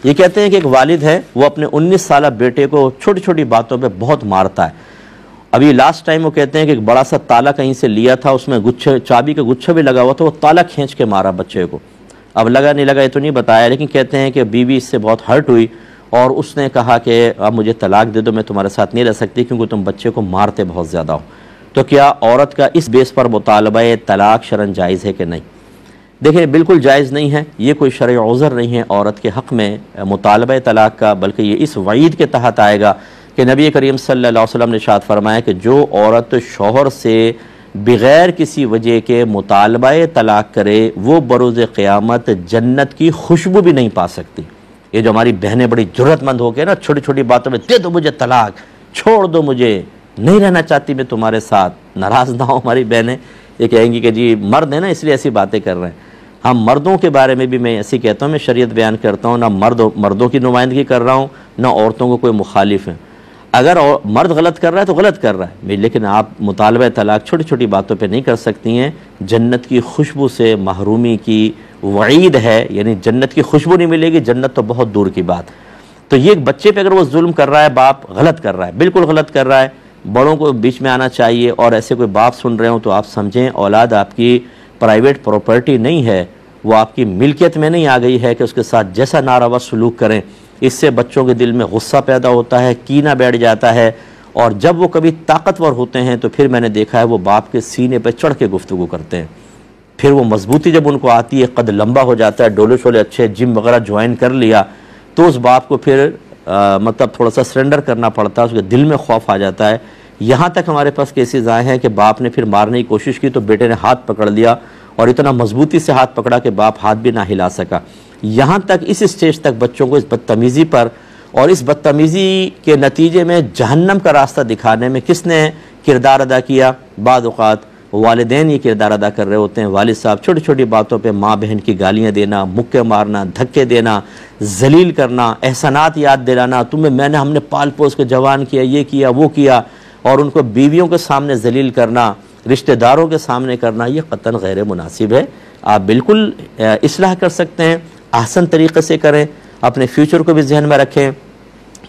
یہ کہتے ہیں کہ ایک والد ہے وہ اپنے 19 سالہ بیٹے کو چھوٹی چھوٹی باتوں پہ بہت مارتا ہے۔ ابھی لاسٹ ٹائم وہ کہتے ہیں کہ ایک بڑا سا تالا کہیں سے لیا تھا، اس میں چابی کا گچھا بھی لگا ہوا تھا، وہ تالا کھینچ کے مارا بچے کو۔ اب لگا نہیں لگا یہ تو نہیں بتایا، لیکن کہتے ہیں کہ بیوی اس سے بہت ہرٹ ہوئی اور اس نے کہا کہ اب مجھے طلاق دے دو، میں تمہارے ساتھ نہیں رہ سکتی کیونکہ تم بچے کو مارتے بہت زیادہ ہو۔ تو کیا عورت کا اس بیس پر مطالبہ طلاق شرعاً جائز ہے کہ نہیں؟ دیکھیں بالکل جائز نہیں ہے، یہ کوئی شرعی عذر نہیں ہے عورت کے حق میں مطالبہ طلاق کا، بلکہ یہ اس وعید کے تحت آئے گا کہ نبی کریم صلی اللہ علیہ وسلم نے ارشاد فرمایا کہ جو عورت شوہر سے بغیر کسی وجہ کے مطالبہ طلاق کرے وہ بروز قیامت جنت کی خوشبو بھی نہیں پا سکتی۔ یہ جو ہماری بہنیں بڑی جرت مند ہو کے نا چھوٹی چھوٹی باتوں میں دے دو مجھے طلاق، چھوڑ دو مجھے، نہیں رہنا چاہتی میں تمہارے ساتھ، ناراض نہ ہو ہماری بہنیں، یہ کہیں گی کہ جی مرد ہیں نا اس لیے ایسی باتیں کر رہے ہیں۔ ہم مردوں کے بارے میں بھی میں ایسی کہتا ہوں، میں شریعت بیان کرتا ہوں، نہ مردوں کی نمائندگی کر رہا ہوں نہ عورتوں کو کوئی مخالف ہے۔ اگر مرد غلط کر رہا ہے تو غلط کر رہا ہے، لیکن آپ مطالبہ طلاق چھوٹی چھوٹی باتوں پہ نہیں کر سکتی ہیں۔ جنت کی خوشبو سے محرومی کی وعید ہے، یعنی جنت کی خوشبو نہیں ملے گی، جنت تو بہت دور کی بات۔ تو یہ بچے پہ اگر وہ ظلم کر رہا ہے، باپ غلط کر رہا ہے، بالکل غلط کر رہا ہے، بڑوں کو بیچ میں آنا چاہیے۔ اور ایسے کوئی باپ سن رہے ہوں تو آپ سمجھیں اولاد آپ کی پرائیویٹ پراپرٹی نہیں ہے، وہ آپ کی ملکیت میں نہیں آ گئی ہے کہ اس کے ساتھ جیسا ناروا سلوک کریں۔ اس سے بچوں کے دل میں غصہ پیدا ہوتا ہے، کینہ بیٹھ جاتا ہے، اور جب وہ کبھی طاقتور ہوتے ہیں تو پھر میں نے دیکھا ہے وہ باپ کے سینے پہ چڑھ کے گفتگو کرتے ہیں۔ پھر وہ مضبوطی جب ان کو آتی ہے، قد لمبا ہو جاتا ہے، ڈولے شولے اچھے، جم وغیرہ جوائن کر لیا، تو اس باپ کو پھر مطلب تھوڑا سا سرنڈر کرنا پڑتا ہے، اس کے دل میں خوف آ جاتا ہے۔ یہاں تک ہمارے پاس کیسز آئے ہیں کہ باپ نے پھر مارنے کی کوشش کی تو بیٹے نے ہاتھ پکڑ لیا، اور اتنا مضبوطی سے ہاتھ پکڑا کہ باپ ہاتھ بھی نہ ہلا سکا۔ یہاں تک اس اسٹیج تک بچوں کو اس بدتمیزی پر اور اس بدتمیزی کے نتیجے میں جہنم کا راستہ دکھانے میں کس نے کردار ادا کیا؟ بعض اوقات والدین یہ کردار ادا کر رہے ہوتے ہیں۔ والد صاحب چھوٹی چھوٹی باتوں پہ ماں بہن کی گالیاں دینا، مکے مارنا، دھکے دینا، ذلیل کرنا، احسانات یاد دلانا، ہم نے پال پوس کے جوان کیا، یہ کیا وہ کیا، اور ان کو بیویوں کے سامنے ذلیل کرنا، رشتہ داروں کے سامنے کرنا، یہ قطعاً غیر مناسب ہے۔ آپ بالکل اصلاح کر سکتے ہیں، احسن طریقے سے کریں، اپنے فیوچر کو بھی ذہن میں رکھیں۔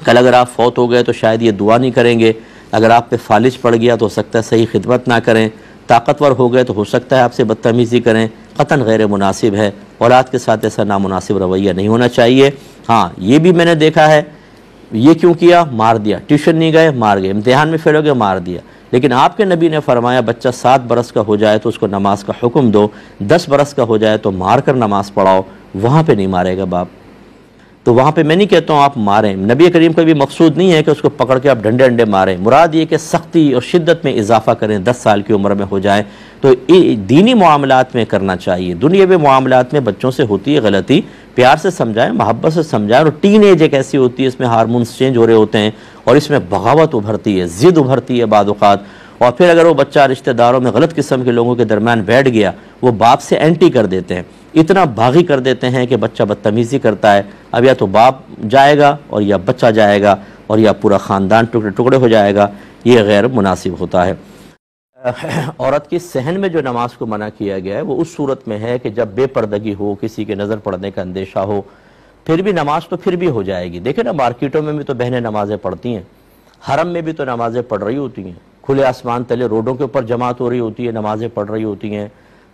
کل اگر آپ فوت ہو گئے تو شاید یہ دعا نہیں کریں گے، اگر آپ پہ فالج پڑ گیا تو ہو سکتا ہے صحیح خدمت نہ کریں، طاقتور ہو گئے تو ہو سکتا ہے آپ سے بدتمیزی کریں، قطعاً غیر مناسب ہے۔ اولاد کے ساتھ ایسا نامناسب رویہ نہیں ہونا چاہیے۔ ہاں یہ بھی میں نے دیکھا ہے، یہ کیوں کیا؟ مار دیا، ٹیوشن نہیں گئے مار گئے، امتحان میں فیل ہو گئے مار دیا۔ لیکن آپ کے نبی نے فرمایا بچہ 7 برس کا ہو جائے تو اس کو نماز کا حکم دو، 10 برس کا ہو جائے تو مار کر نماز پڑھاؤ۔ وہاں پہ نہیں مارے گا باپ، تو وہاں پہ میں نہیں کہتا ہوں آپ ماریں، نبی کریم کا بھی مقصود نہیں ہے کہ اس کو پکڑ کے آپ ڈنڈے ڈنڈے ماریں، مراد یہ کہ سختی اور شدت میں اضافہ کریں، 10 سال کی عمر میں ہو جائے تو دینی معاملات میں کرنا چاہیے۔ دنیاوی معاملات میں بچوں سے ہوتی ہے غلطی، پیار سے سمجھائیں، محبت سے سمجھائیں، اور ٹین ایج ایک ایسی ہوتی ہے اس میں ہارمونز چینج ہو رہے ہوتے ہیں اور اس میں بغاوت ابھرتی ہے، ضد ابھرتی ہے بعض اوقات، اور پھر اگر وہ بچہ رشتہ داروں میں غلط قسم کے لوگوں کے درمیان بیٹھ گیا، وہ باپ سے اینٹی کر دیتے ہیں، اتنا باغی کر دیتے ہیں کہ بچہ بدتمیزی کرتا ہے، اب یا تو باپ جائے گا اور یا بچہ جائے گا اور یا پورا خاندان ٹکڑے ٹکڑے ہو جائے گا، یہ غیر مناسب ہوتا ہے۔ عورت کی صحن میں جو نماز کو منع کیا گیا ہے وہ اس صورت میں ہے کہ جب بے پردگی ہو، کسی کے نظر پڑنے کا اندیشہ ہو، پھر بھی نماز تو پھر بھی ہو جائے گی۔ دیکھیں نا مارکیٹوں میں بھی تو بہنیں نمازیں پڑھتی ہیں، حرم میں بھی تو نمازیں پڑھ رہی ہوتی ہیں، کھلے آسمان تلے روڈوں کے اوپر جماعت ہو رہی ہوتی ہے، نمازیں پڑھ رہی ہوتی ہیں،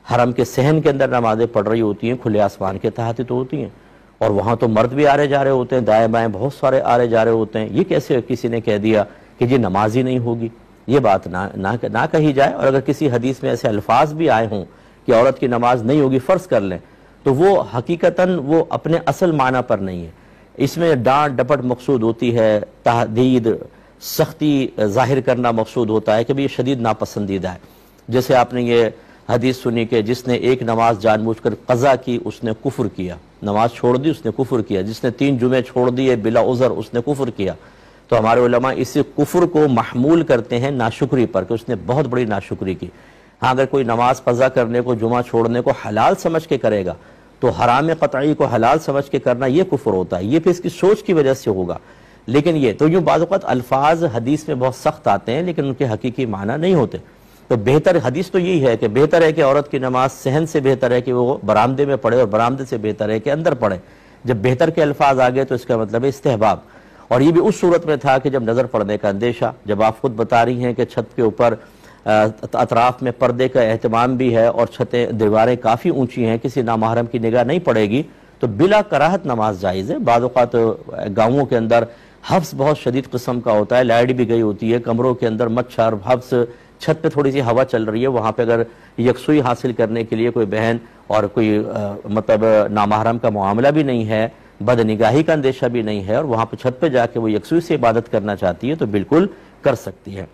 حرم کے صحن کے اندر نمازیں پڑھ رہی ہوتی ہیں، کھلے آسمان کے تحت تو ہوتی ہیں، اور وہاں تو مرد بھی آرے جا رہے ہوتے ہیں، دائیں بائیں بہت سارے آرے جا رہے ہوتے ہیں۔ یہ کیسے کسی نے کہہ دیا کہ یہ نماز ہی نہیں ہوگی؟ یہ بات نہ کہی جائے، اور اگر کسی حدیث میں ایسے الفاظ بھی آئے ہوں کہ عورت کی نماز نہیں ہوگی فرض کر لیں، تو وہ حقیقتاً وہ اپنے اصل معنی پر نہیں ہے۔ اس میں ڈانٹ ڈپٹ مقصود ہوتی ہے، تحدید، سختی ظاہر کرنا مقصود ہوتا ہے کہ بھی یہ شدید ناپسندیدہ ہے۔ جیسے آپ نے یہ حدیث سنی کہ جس نے ایک نماز جان بوجھ کر قضا کی اس نے کفر کیا، نماز چھوڑ دی اس نے کفر کیا، جس نے 3 جمعے چھوڑ دیے بلا عذر اس نے کفر کیا۔ تو ہمارے علماء اسی کفر کو محمول کرتے ہیں ناشکری پر کہ اس نے بہت بڑی ناشکری کی۔ ہاں اگر کوئی نماز قضا کرنے کو، جمعہ چھوڑنے کو حلال سمجھ کے کرے گا تو حرام قطعی کو حلال سمجھ کے کرنا یہ کفر ہوتا ہے، یہ پھر اس کی سوچ کی وجہ سے ہوگا۔ لیکن یہ تو یوں بعض اوقات الفاظ حدیث میں بہت سخت آتے ہیں لیکن ان کے حقیقی معنی نہیں ہوتے۔ تو بہتر حدیث تو یہی ہے کہ بہتر ہے کہ عورت کی نماز صحن سے بہتر ہے کہ وہ برآمدے میں پڑھے، اور برآمدے سے بہتر ہے کہ اندر پڑھے۔ جب بہتر کے الفاظ آگئے تو اس کا مطلب ہے استحباب، اور یہ بھی اس صورت میں تھا کہ جب نظر پڑنے کا اندیشہ، جب آپ خود بتا رہی ہیں کہ چھت کے اوپر اطراف میں پردے کا اہتمام بھی ہے اور چھتیں دیواریں کافی اونچی ہیں، کسی نامحرم کی نگاہ نہیں پڑے گی، تو بلا کراہت نماز جائز ہے۔ بعض اوقات گاؤں کے اندر حبس بہت شدید قسم کا ہوتا ہے، لائٹ بھی گئی ہوتی ہے، کمروں کے اندر مچھر حبس، چھت پہ تھوڑی سی ہوا چل رہی ہے، وہاں پہ اگر یکسوئی حاصل کرنے کے لیے کوئی بہن اور کوئی مطلب نامحرم کا معاملہ بھی نہیں ہے، بد نگاہی کا اندیشہ بھی نہیں ہے، اور وہاں پہ چھت پہ جا کے وہ یکسوئی سے عبادت کرنا چاہتی ہے تو بالکل کر سکتی ہے۔